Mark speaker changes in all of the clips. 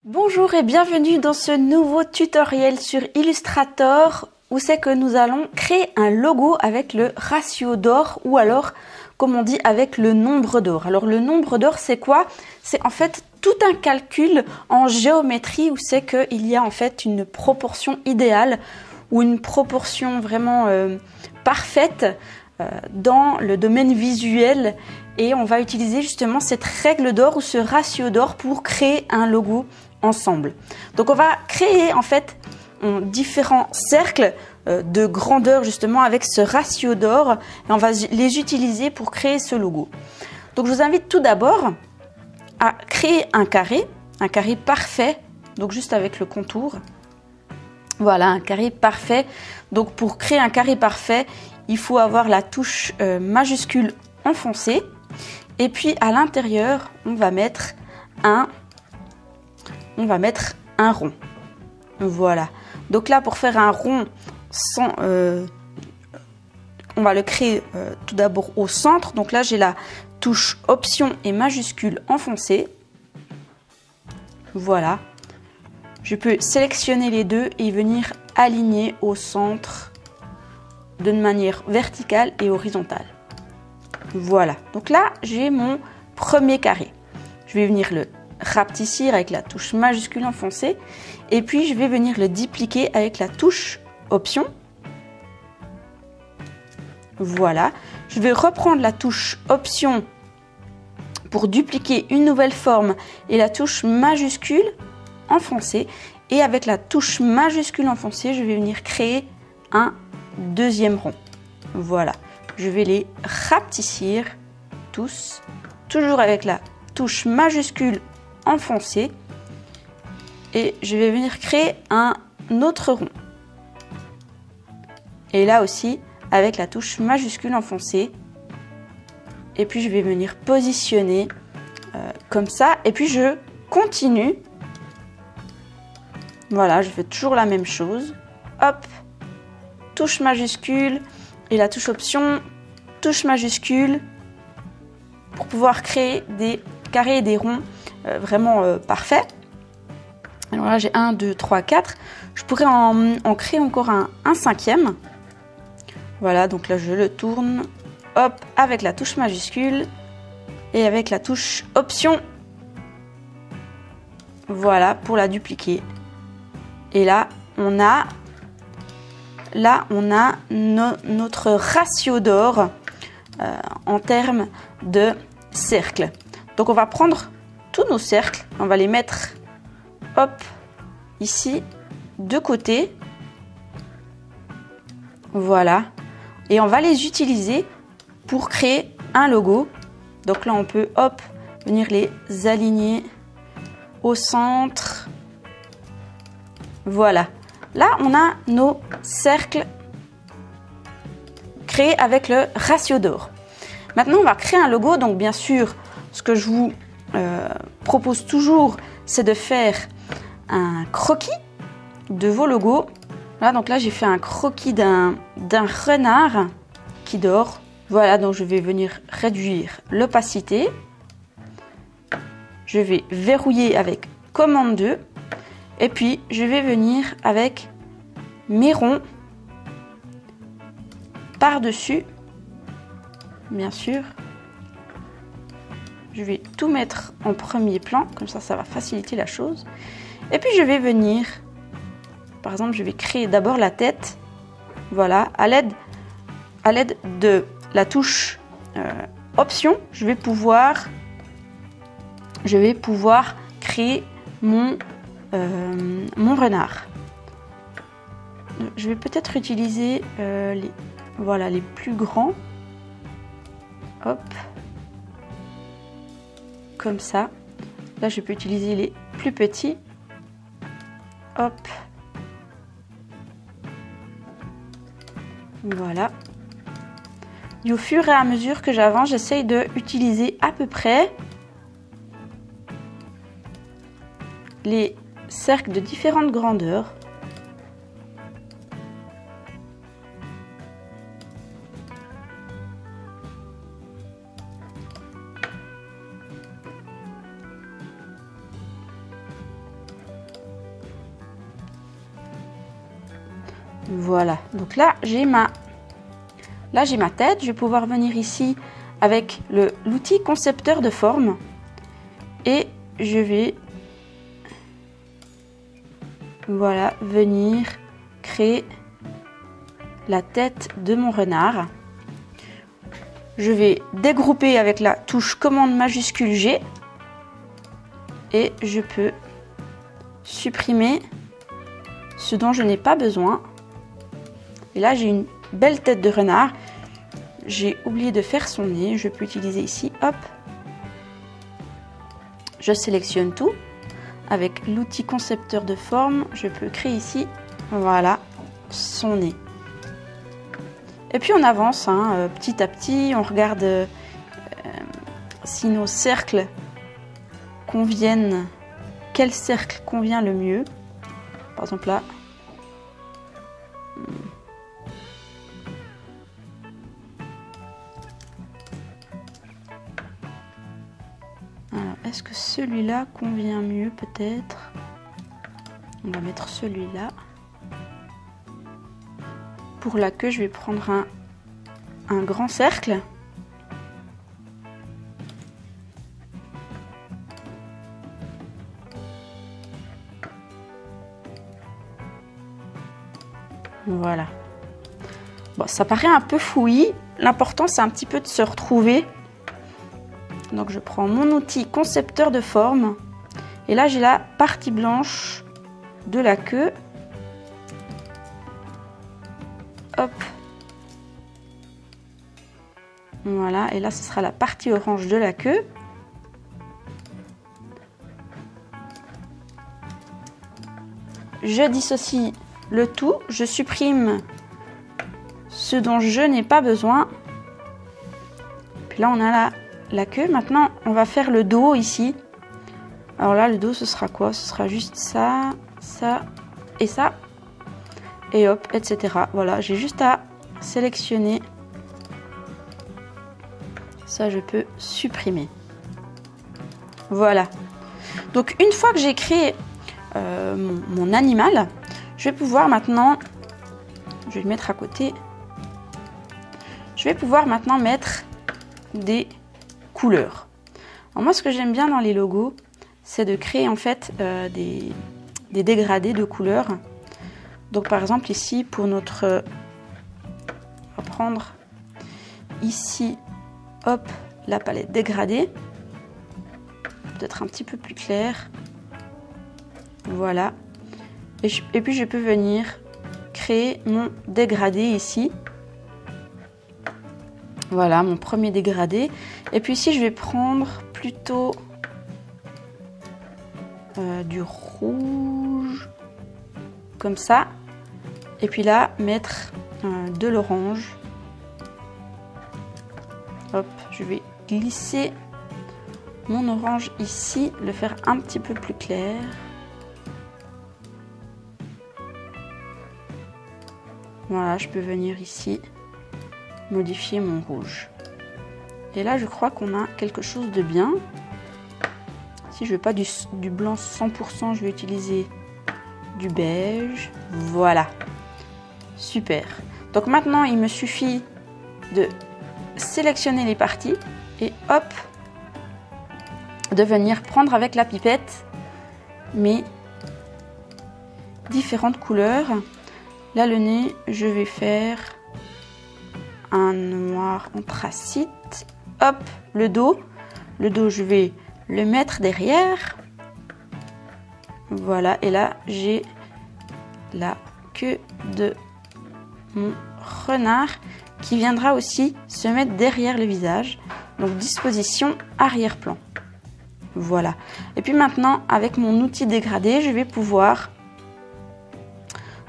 Speaker 1: Bonjour et bienvenue dans ce nouveau tutoriel sur Illustrator où c'est que nous allons créer un logo avec le ratio d'or ou alors, comme on dit, avec le nombre d'or. Alors le nombre d'or c'est quoi? C'est en fait tout un calcul en géométrie où c'est qu'il y a en fait une proportion idéale ou une proportion vraiment parfaite dans le domaine visuel et on va utiliser justement cette règle d'or ou ce ratio d'or pour créer un logo ensemble. Donc on va créer en fait différents cercles de grandeur justement avec ce ratio d'or et on va les utiliser pour créer ce logo. Donc je vous invite tout d'abord à créer un carré parfait, donc juste avec le contour. Voilà, un carré parfait. Donc pour créer un carré parfait, il faut avoir la touche majuscule enfoncée. Et puis à l'intérieur, on va mettre un rond. Voilà. Donc là, pour faire un rond, on va le créer tout d'abord au centre. Donc là, j'ai la touche Option et majuscule enfoncée. Voilà. Je peux sélectionner les deux et venir aligner au centre d'une manière verticale et horizontale. Voilà. Donc là, j'ai mon premier carré. Je vais venir le rapetissir avec la touche majuscule enfoncée et puis je vais venir le dupliquer avec la touche Option. Voilà. Je vais reprendre la touche Option pour dupliquer une nouvelle forme et la touche majuscule enfoncée et avec la touche majuscule enfoncée, je vais venir créer un deuxième rond. Voilà. Je vais les rapetissir tous, toujours avec la touche majuscule enfoncée et je vais venir créer un autre rond. Et là aussi avec la touche majuscule enfoncée et puis je vais venir positionner comme ça et puis je continue. Voilà, je fais toujours la même chose. Hop, touche majuscule et la touche Option, touche majuscule pour pouvoir créer des carrés et des ronds vraiment parfaits. Alors là, j'ai 1, 2, 3, 4. Je pourrais en créer encore un cinquième. Voilà, donc là, je le tourne. Hop, avec la touche majuscule et avec la touche Option. Voilà, pour la dupliquer. Et là, on a notre ratio d'or en termes de cercles. Donc on va prendre tous nos cercles, on va les mettre hop ici de côté. Voilà. Et on va les utiliser pour créer un logo. Donc là on peut hop venir les aligner au centre. Voilà. Là, on a nos cercles créés avec le ratio d'or. Maintenant, on va créer un logo. Donc, bien sûr, ce que je vous propose toujours, c'est de faire un croquis de vos logos. Là, donc là, j'ai fait un croquis d'un renard qui dort. Voilà, donc je vais venir réduire l'opacité. Je vais verrouiller avec commande 2. Et puis, je vais venir avec mes ronds par-dessus, bien sûr. Je vais tout mettre en premier plan, comme ça va faciliter la chose. Et puis, je vais venir, par exemple, je vais créer d'abord la tête. Voilà, à l'aide de la touche Option, je vais pouvoir créer mon renard. Je vais peut-être utiliser les plus grands. Hop. Comme ça. Là, je peux utiliser les plus petits. Hop. Voilà. Et au fur et à mesure que j'avance, j'essaye d'utiliser à peu près les cercles de différentes grandeurs. Voilà, donc là j'ai ma tête. Je vais pouvoir venir ici avec l'outil concepteur de forme et je vais voilà venir créer la tête de mon renard. Je vais dégrouper avec la touche commande majuscule G et je peux supprimer ce dont je n'ai pas besoin. Et là j'ai une belle tête de renard. J'ai oublié de faire son nez. Je peux utiliser ici, hop. Je sélectionne tout. Avec l'outil concepteur de forme, je peux créer ici, voilà, son nez. Et puis on avance petit à petit, on regarde si nos cercles conviennent, quel cercle convient le mieux. Par exemple là. Alors, est-ce que celui-là convient mieux peut-être? On va mettre celui-là. Pour la queue, je vais prendre un grand cercle. Voilà. Bon, ça paraît un peu fouillis. L'important, c'est un petit peu de se retrouver. Donc, je prends mon outil concepteur de forme. Et là, j'ai la partie blanche de la queue. Hop. Voilà, et là ce sera la partie orange de la queue. Je dissocie le tout, je supprime ce dont je n'ai pas besoin. Puis là on a la queue. Maintenant on va faire le dos ici. Alors là le dos ce sera quoi? Ce sera juste ça, ça et ça. Et hop, etc. Voilà, j'ai juste à sélectionner. Ça, je peux supprimer. Voilà. Donc, une fois que j'ai créé mon animal, je vais pouvoir maintenant... Je vais le mettre à côté. Je vais pouvoir maintenant mettre des couleurs. Alors moi, ce que j'aime bien dans les logos, c'est de créer en fait des dégradés de couleurs. Donc par exemple ici pour notre, on va prendre ici, hop, la palette dégradée, peut-être un petit peu plus clair, voilà, et puis je peux venir créer mon dégradé ici, voilà mon premier dégradé, et puis ici je vais prendre plutôt du rouge, comme ça. Et puis là, mettre de l'orange. Hop, je vais glisser mon orange ici, le faire un petit peu plus clair. Voilà, je peux venir ici, modifier mon rouge. Et là, je crois qu'on a quelque chose de bien. Si je veux pas du blanc 100%, je vais utiliser du beige. Voilà. Super. Donc maintenant, il me suffit de sélectionner les parties et hop, de venir prendre avec la pipette mes différentes couleurs. Là, le nez, je vais faire un noir anthracite. Hop, le dos. Le dos, je vais le mettre derrière. Voilà, et là, j'ai la queue de mon renard qui viendra aussi se mettre derrière le visage. Donc disposition arrière-plan. Voilà. Et puis maintenant, avec mon outil dégradé, je vais pouvoir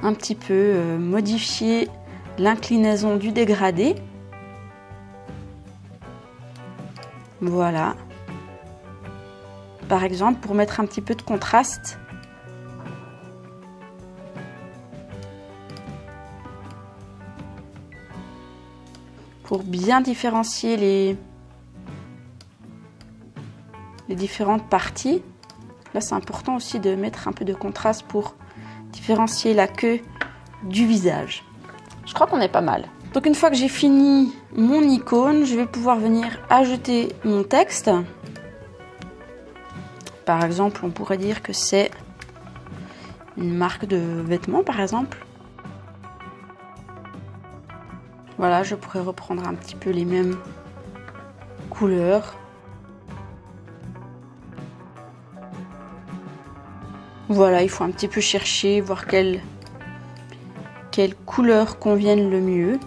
Speaker 1: un petit peu modifier l'inclinaison du dégradé. Voilà. Par exemple, pour mettre un petit peu de contraste. Pour bien différencier les différentes parties. Là, c'est important aussi de mettre un peu de contraste pour différencier la queue du visage. Je crois qu'on est pas mal. Donc une fois que j'ai fini mon icône, je vais pouvoir venir ajouter mon texte. Par exemple, on pourrait dire que c'est une marque de vêtements, par exemple. Voilà, je pourrais reprendre un petit peu les mêmes couleurs. Voilà, il faut un petit peu chercher, voir quelles couleurs conviennent le mieux.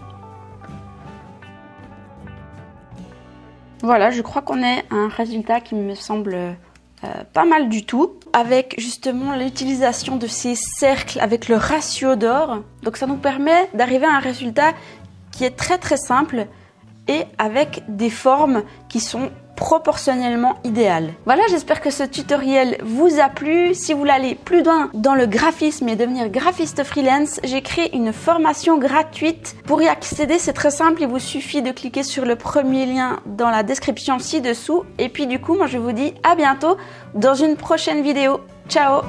Speaker 1: Voilà, je crois qu'on est à un résultat qui me semble pas mal du tout. Avec justement l'utilisation de ces cercles avec le ratio d'or. Donc ça nous permet d'arriver à un résultat qui est très très simple et avec des formes qui sont proportionnellement idéales. Voilà, j'espère que ce tutoriel vous a plu. Si vous voulez aller plus loin dans le graphisme et devenir graphiste freelance, j'ai créé une formation gratuite. Pour y accéder, c'est très simple, il vous suffit de cliquer sur le premier lien dans la description ci-dessous. Et puis du coup, moi je vous dis à bientôt dans une prochaine vidéo. Ciao!